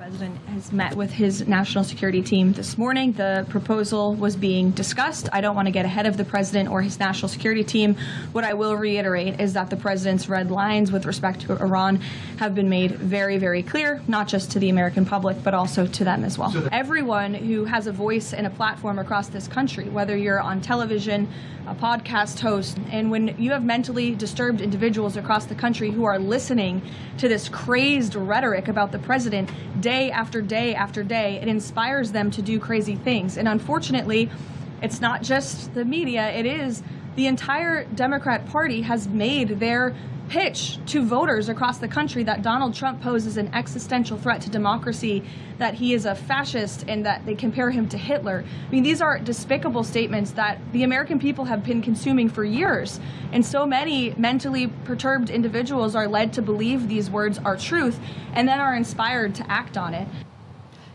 The President has met with his national security team this morning. The proposal was being discussed. I don't want to get ahead of the President or his national security team. What I will reiterate is that the President's red lines with respect to Iran have been made very, very clear, not just to the American public, but also to them as well. Everyone who has a voice and a platform across this country, whether you're on television, a podcast host, and when you have mentally disturbed individuals across the country who are listening to this crazed rhetoric about the President day after day after day, it inspires them to do crazy things. And unfortunately, it's not just the media, it is the entire Democrat Party has made their pitch to voters across the country that Donald Trump poses an existential threat to democracy, that he is a fascist, and that they compare him to Hitler. I mean, these are despicable statements that the American people have been consuming for years. And so many mentally perturbed individuals are led to believe these words are truth and then are inspired to act on it.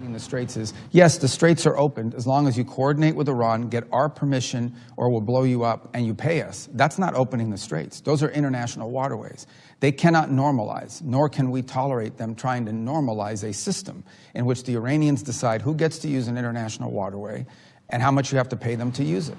In the Straits is, yes, the Straits are opened as long as you coordinate with Iran, get our permission, or we'll blow you up, and you pay us. That's not opening the Straits. Those are international waterways. They cannot normalize, nor can we tolerate them trying to normalize a system in which the Iranians decide who gets to use an international waterway and how much you have to pay them to use it.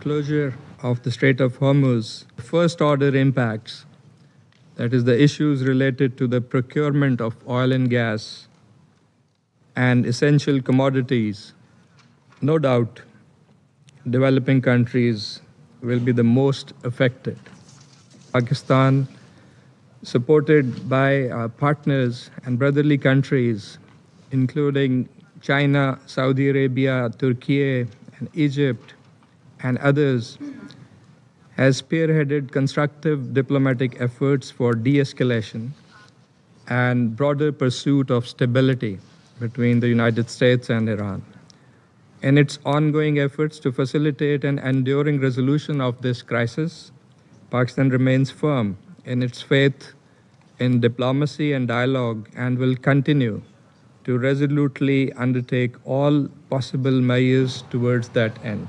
Closure of the Strait of Hormuz, first order impacts, that is the issues related to the procurement of oil and gas and essential commodities. No doubt, developing countries will be the most affected. Pakistan, supported by partners and brotherly countries, including China, Saudi Arabia, Turkey, and Egypt, and others, has spearheaded constructive diplomatic efforts for de-escalation and broader pursuit of stability between the United States and Iran. In its ongoing efforts to facilitate an enduring resolution of this crisis, Pakistan remains firm in its faith in diplomacy and dialogue and will continue to resolutely undertake all possible measures towards that end.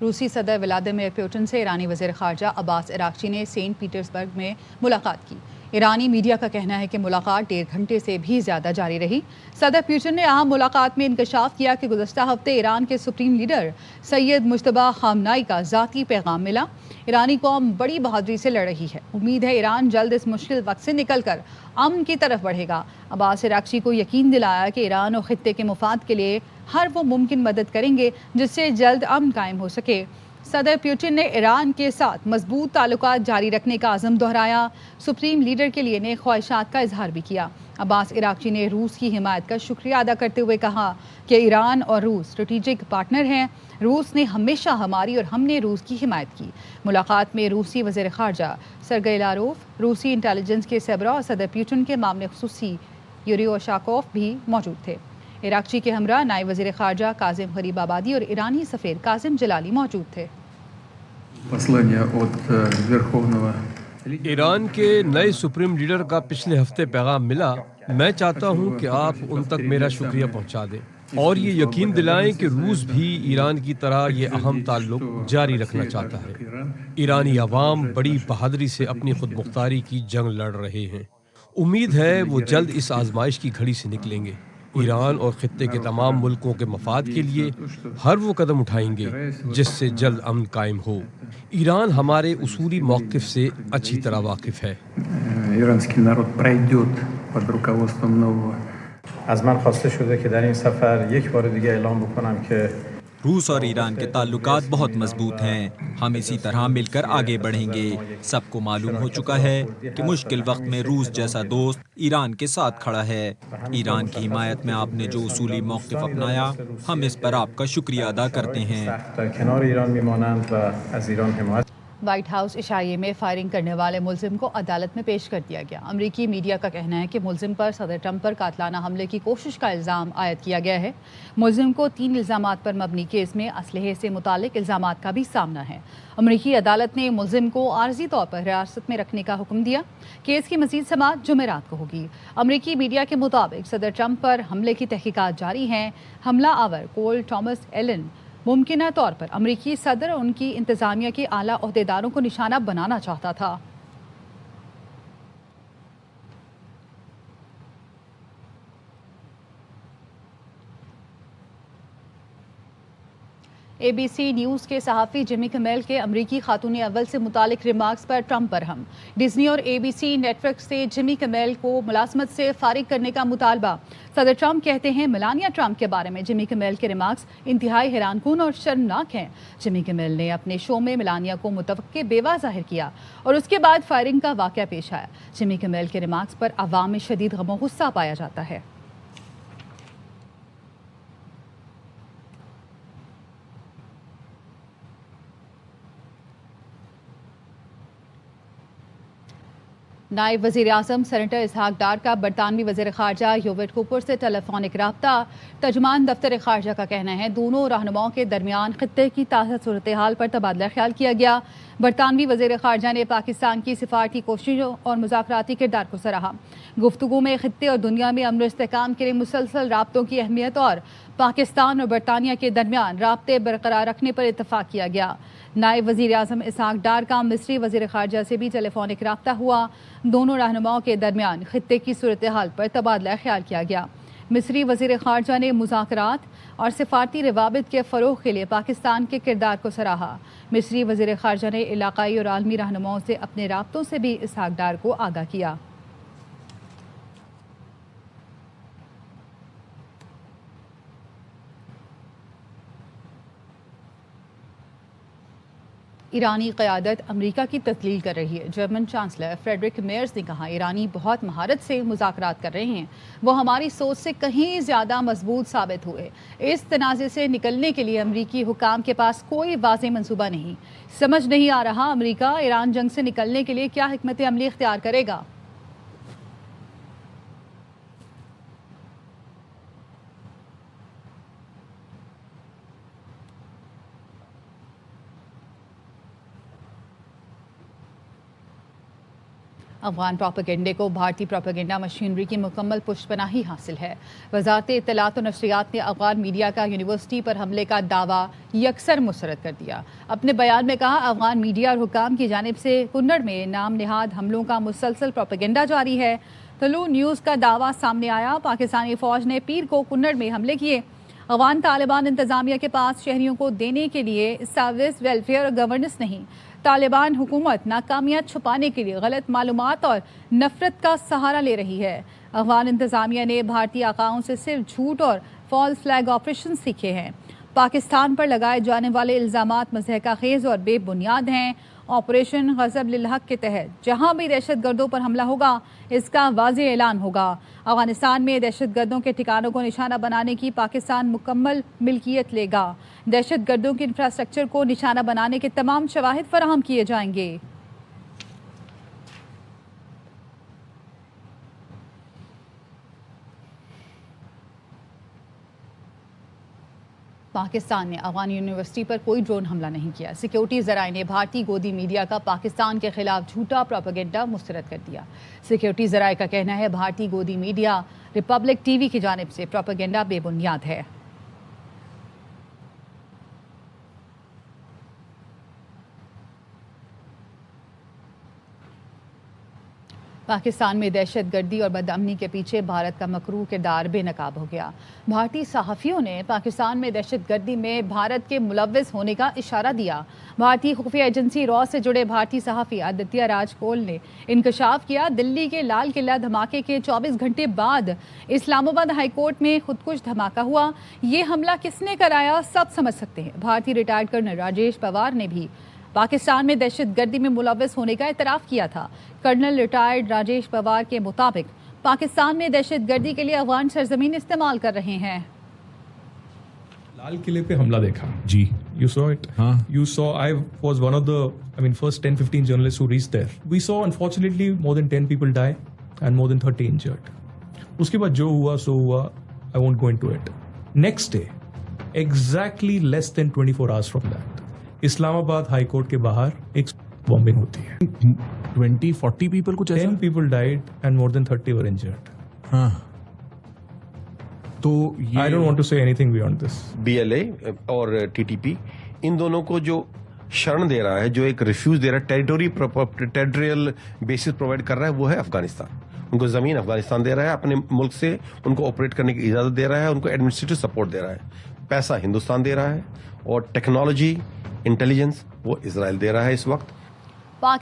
روسی صدر Vladimir Putin سے ایرانی وزیر خارجہ عباس عراقچی نے Saint Petersburg میں ملاقات کی۔ ایرانی میڈیا کا کہنا ہے کہ ملاقات 1.5 گھنٹے سے بھی زیادہ جاری رہی۔ صدر پوٹن نے اہم ملاقات میں انکشاف کیا کہ گزشتہ ہفتے ایران کے سپریم لیڈر سید مجتبی خامنائی کا ذاتی پیغام ملا۔ ایرانی قوم بڑی بہادری سے لڑ رہی ہے، امید ہے ایران جلد اس مشکل وقت سے نکل کر امن کی طرف بڑھے گا۔ عباس عراقچی کو یقین دلایا کہ ایران اور خطے کے مفاد کے لیے ہر وہ ممکن مدد کریں گے جس سے جلد امن قائم ہو سکے۔ صدر پوٹن نے ایران کے ساتھ مضبوط تعلقات جاری رکھنے کا عزم دہرایا۔ سپریم لیڈر کے لیے نیک خواہشات کا اظہار بھی کیا۔ عباس عراقچی نے روس کی حمایت کا شکریہ ادا کرتے ہوئے کہا کہ ایران اور روس اسٹریٹجک پارٹنر ہیں۔ روس نے ہمیشہ ہماری اور ہم نے روس کی حمایت کی۔ ملاقات میں روسی وزیر خارجہ سرگئی لاروف، روسی انٹیلیجنس کے سربراہ اور صدر پوٹن کے معاملے خصوصی یوری اوشاکوف بھی موجود تھے۔ عراقچی کے ہمراہ نائب وزیر خارجہ کاظم غریب آبادی اور ایرانی سفیر کاظم جلالی موجود تھے۔ ایران کے نئے سپریم لیڈر کا پچھلے ہفتے پیغام ملا۔ میں چاہتا ہوں کہ آپ ان تک میرا شکریہ پہنچا دیں اور یہ یقین دلائیں کہ روس بھی ایران کی طرح یہ اہم تعلق جاری رکھنا چاہتا ہے۔ ایرانی عوام بڑی بہادری سے اپنی خود مختاری کی جنگ لڑ رہے ہیں۔ امید ہے وہ جلد اس آزمائش کی گھڑی سے نکلیں گے۔ ایران اور خطے کے تمام ملکوں کے مفاد کے لیے ہر وہ قدم اٹھائیں گے جس سے جلد امن قائم ہو۔ ایران ہمارے اصولی موقف سے اچھی طرح واقف ہے۔ از من خواسته شده که در این سفر یک بار دیگه اعلام بکنم که روس اور ایران کے تعلقات بہت مضبوط ہیں، ہم اسی طرح مل کر آگے بڑھیں گے۔ سب کو معلوم ہو چکا ہے کہ مشکل وقت میں روس جیسا دوست ایران کے ساتھ کھڑا ہے۔ ایران کی حمایت میں آپ نے جو اصولی موقف اپنایا، ہم اس پر آپ کا شکریہ ادا کرتے ہیں۔ در کنار ایران میمانند و از ایران حمایت وائٹ ہاؤس اشاریے میں فائرنگ کرنے والے ملزم کو عدالت میں پیش کر دیا گیا۔ امریکی میڈیا کا کہنا ہے کہ ملزم پر صدر ٹرمپ پر قاتلانہ حملے کی کوشش کا الزام عائد کیا گیا ہے۔ ملزم کو 3 الزامات پر مبنی کیس میں اسلحے سے متعلق الزامات کا بھی سامنا ہے۔ امریکی عدالت نے ملزم کو عارضی طور پر حراست میں رکھنے کا حکم دیا۔ کیس کی مزید سماعت جمعرات کو ہوگی۔ امریکی میڈیا کے مطابق صدر ٹرمپ پر حملے کی تحقیقات جاری ہیں۔ حملہ آور کول تھامس ایلن ممکنہ طور پر امریکی صدر اور ان کی انتظامیہ کے اعلیٰ عہدیداروں کو نشانہ بنانا چاہتا تھا۔ اے بی سی نیوز کے صحافی جمی کمیل کے امریکی خاتون اول سے متعلق ریمارکس پر ٹرمپ برہم۔ ڈزنی اور اے بی سی نیٹ ورک سے جمی کمیل کو ملازمت سے فارغ کرنے کا مطالبہ۔ صدر ٹرمپ کہتے ہیں میلانیا ٹرمپ کے بارے میں جمی کمیل کے ریمارکس انتہائی حیران کن اور شرمناک ہیں۔ جمی کمیل نے اپنے شو میں میلانیا کو متوقع بیوہ ظاہر کیا اور اس کے بعد فائرنگ کا واقعہ پیش آیا۔ جمی کمیل کے ریمارکس پر عوام میں شدید غم و غصہ پایا جاتا ہے۔ نائب وزیر اعظم سینیٹر اسحاق ڈار کا برطانوی وزیر خارجہ یوویٹ کوپر سے ٹیلی فونک رابطہ۔ ترجمان دفتر خارجہ کا کہنا ہے دونوں رہنماؤں کے درمیان خطے کی تازہ صورتحال پر تبادلہ خیال کیا گیا۔ برطانوی وزیر خارجہ نے پاکستان کی سفارتی کوششوں اور مذاکراتی کردار کو سراہا۔ گفتگو میں خطے اور دنیا میں امن و استحکام کے لیے مسلسل رابطوں کی اہمیت اور پاکستان اور برطانیہ کے درمیان رابطے برقرار رکھنے پر اتفاق کیا گیا۔ نائب وزیر اعظم اسحاق ڈار کا مصری وزیر خارجہ سے بھی ٹیلی فونک رابطہ ہوا۔ دونوں رہنماؤں کے درمیان خطے کی صورتحال پر تبادلہ خیال کیا گیا۔ مصری وزیر خارجہ نے مذاکرات اور سفارتی روابط کے فروغ کے لیے پاکستان کے کردار کو سراہا۔ مصری وزیر خارجہ نے علاقائی اور عالمی رہنماؤں سے اپنے رابطوں سے بھی اسحاق ڈار کو آگاہ کیا۔ ایرانی قیادت امریکہ کی تسلیل کر رہی ہے۔ جرمن چانسلر فریڈرک میئرز نے کہا ایرانی بہت مہارت سے مذاکرات کر رہے ہیں، وہ ہماری سوچ سے کہیں زیادہ مضبوط ثابت ہوئے۔ اس تنازع سے نکلنے کے لیے امریکی حکام کے پاس کوئی واضح منصوبہ نہیں۔ سمجھ نہیں آ رہا امریکہ ایران جنگ سے نکلنے کے لیے کیا حکمت عملی اختیار کرے گا۔ افغان پروپیگنڈے کو بھارتی پروپیگنڈا مشینری کی مکمل پشت پناہی حاصل ہے۔ وزارت اطلاعات و نشریات نے افغان میڈیا کا یونیورسٹی پر حملے کا دعویٰ یکسر مسترد کر دیا۔ اپنے بیان میں کہا، افغان میڈیا اور حکام کی جانب سے کنڑ میں نام نہاد حملوں کا مسلسل پروپیگنڈا جاری ہے۔ طلوع نیوز کا دعویٰ سامنے آیا، پاکستانی فوج نے پیر کو کنڑ میں حملے کیے۔ افغان طالبان انتظامیہ کے پاس شہریوں کو دینے کے لیے سروس، ویلفیئر اور گورننس نہیں۔ طالبان حکومت ناکامیاں چھپانے کے لیے غلط معلومات اور نفرت کا سہارا لے رہی ہے۔ افغان انتظامیہ نے بھارتی آقاؤں سے صرف جھوٹ اور فالس فلیگ آپریشن سیکھے ہیں۔ پاکستان پر لگائے جانے والے الزامات مضحکہ خیز اور بے بنیاد ہیں۔ آپریشن غضب للحق کے تحت جہاں بھی دہشت گردوں پر حملہ ہوگا، اس کا واضح اعلان ہوگا۔ افغانستان میں دہشت گردوں کے ٹھکانوں کو نشانہ بنانے کی پاکستان مکمل ملکیت لے گا۔ دہشت گردوں کے انفراسٹرکچر کو نشانہ بنانے کے تمام شواہد فراہم کیے جائیں گے۔ پاکستان نے افغان یونیورسٹی پر کوئی ڈرون حملہ نہیں کیا۔ سیکیورٹی ذرائع نے بھارتی گودی میڈیا کا پاکستان کے خلاف جھوٹا پروپیگنڈا مسترد کر دیا۔ سیکیورٹی ذرائع کا کہنا ہے، بھارتی گودی میڈیا ریپبلک ٹی وی کی جانب سے پروپیگنڈا بے بنیاد ہے۔ پاکستان میں دہشت گردی اور بدامنی کے پیچھے بھارت کا مکروہ کردار بے نقاب ہو گیا۔ بھارتی صحافیوں نے پاکستان میں دہشت گردی میں بھارت کے ملوث ہونے کا اشارہ دیا۔ بھارتی خفیہ ایجنسی را سے جڑے بھارتی صحافی آدتیہ راج کول نے انکشاف کیا، دلی کے لال قلعہ دھماکے کے 24 گھنٹے بعد اسلام آباد ہائی کورٹ میں خودکش دھماکہ ہوا۔ یہ حملہ کس نے کرایا، سب سمجھ سکتے ہیں۔ بھارتی ریٹائرڈ کرنل راجیش پوار نے بھی پاکستان میں دہشت گردی میں ملوث ہونے کا اعتراف کیا تھا۔ کرنل ریٹائرڈ راجیش پوار کے مطابق پاکستان میں دہشت گردی کے لیے افغان سرزمین استعمال کر رہے ہیں۔ لال قلعے پہ حملہ دیکھا جی، you saw it. You saw, I was one of the, first 10-15 journalists who reached there. We saw unfortunately more than 10 people die and more than 30 injured. اس کے بعد جو ہوا سو ہوا، I won't go into it. Next day, exactly less than 24 hours from that, اسلام آباد high court کے باہر ایک bombing ہوتی ہے۔ 20-40 پیپل کچھ ایسا؟ 10 people died and more than 30 were injured. ہاں تو I don't want to say anything beyond this. BLA اور TTP ان دونوں کو جو شرن دے رہا ہے، جو ایک ریفیوز دے رہا ہے، ٹیریٹوریل بیسس پرووائڈ کر رہا ہے، وہ ہے افغانستان۔ ان کو زمین افغانستان دے رہا ہے، اپنے ملک سے ان کو آپریٹ کرنے کی اجازت دے رہا ہے، ان کو ایڈمنسٹریٹو سپورٹ دے رہا ہے، پیسہ ہندوستان دے رہا ہے، اور ٹیکنالوجی، انٹیلیجنس وہ اسرائیل دے رہا ہے اس وقت۔